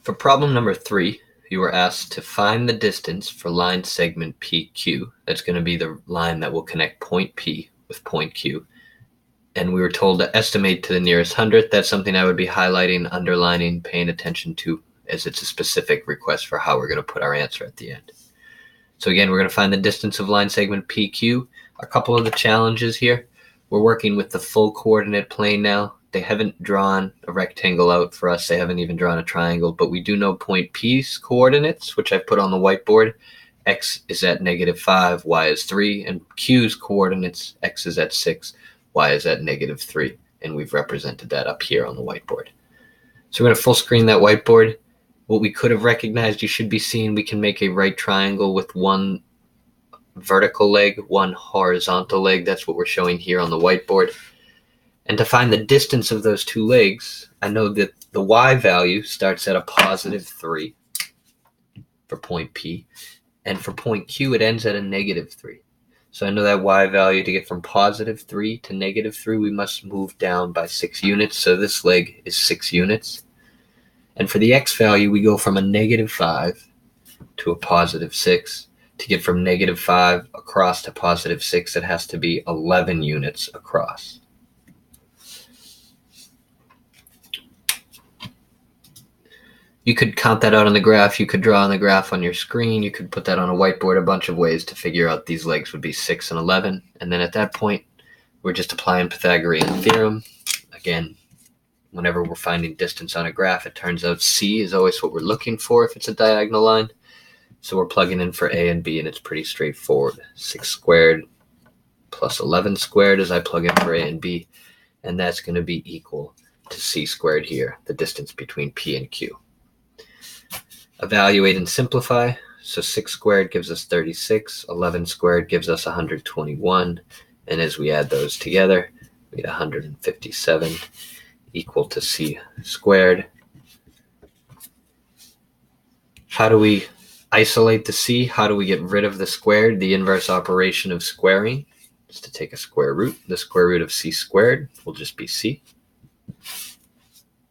For problem number 3, you were asked to find the distance for line segment PQ. That's going to be the line that will connect point P with point Q. And we were told to estimate to the nearest hundredth. That's something I would be highlighting, underlining, paying attention to, as it's a specific request for how we're going to put our answer at the end. So again, we're going to find the distance of line segment PQ. A couple of the challenges here. We're working with the full coordinate plane now. They haven't drawn a rectangle out for us. They haven't even drawn a triangle, but we do know point P's coordinates, which I put on the whiteboard. X is at -5, Y is 3, and Q's coordinates, X is at 6, Y is at -3, and we've represented that up here on the whiteboard. So we're going to full screen that whiteboard. What we could have recognized, you should be seeing we can make a right triangle with one vertical leg, one horizontal leg. That's what we're showing here on the whiteboard. And to find the distance of those two legs, I know that the Y value starts at a +3 for point P, and for point Q, it ends at a -3. So I know that Y value, to get from +3 to -3, we must move down by 6 units. So this leg is 6 units. And for the X value, we go from a -5 to a +6. To get from -5 across to +6, it has to be 11 units across. You could count that out on the graph. You could draw on the graph on your screen. You could put that on a whiteboard, a bunch of ways to figure out these legs would be 6 and 11. And then at that point, we're just applying Pythagorean theorem. Again, whenever we're finding distance on a graph, it turns out C is always what we're looking for if it's a diagonal line. So we're plugging in for A and B, and it's pretty straightforward. 6 squared plus 11 squared as I plug in for A and B, and that's going to be equal to C squared here, the distance between P and Q. Evaluate and simplify. So 6 squared gives us 36, 11 squared gives us 121, and as we add those together, we get 157 equal to C squared. How do we isolate the C? How do we get rid of the squared? The inverse operation of squaring is to take a square root. The square root of C squared will just be C.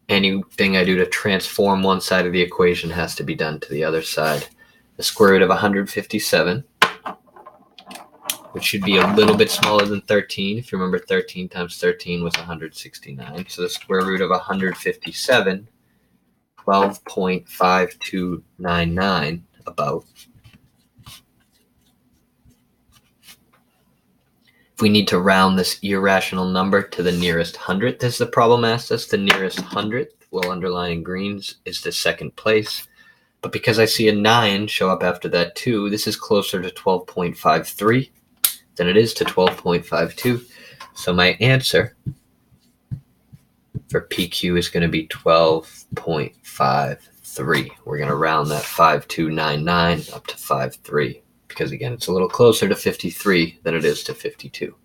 Anything I do to transform one side of the equation has to be done to the other side. The square root of 157, which should be a little bit smaller than 13. If you remember, 13 times 13 was 169. So the square root of 157, 12.5299 about. If we need to round this irrational number to the nearest hundredth, as the problem asks us, the nearest hundredth, we'll underline in greens, is the second place. But because I see a 9 show up after that 2, this is closer to 12.53 than it is to 12.52. So my answer for PQ is going to be 12.53. We're going to round that 5299 up to 53. Because again, it's a little closer to 53 than it is to 52.